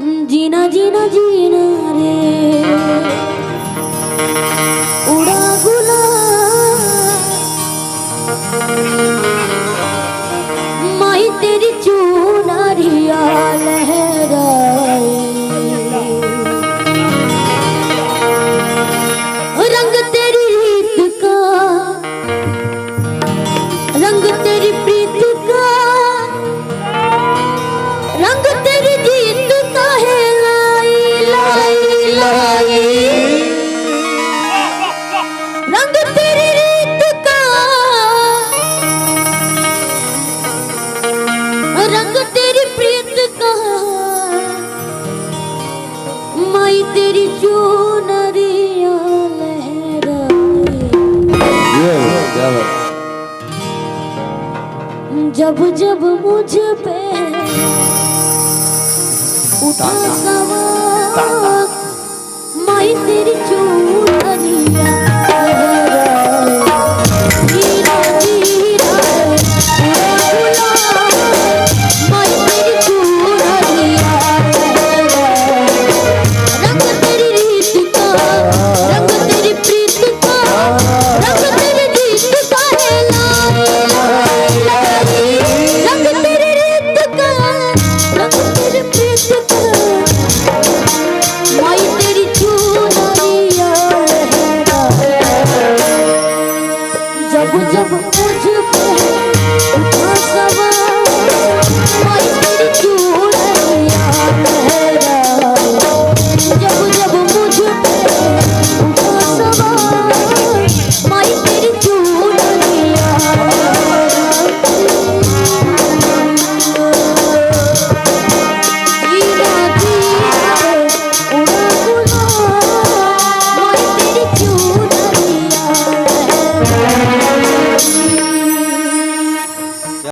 जीना जीना जीना रे उड़ा गुलाब माही तेरी चुनरिया लहराए रंग तेरी रीत का रंग तेरी प्रीत का रंग तेरी जीत का है लाई लाई लाई रंग तेरी रीत का रंग तेरी प्रीत का माई तेरी चुनरिया लहराए जब जब मुझ पे उठा सवार माई तेरी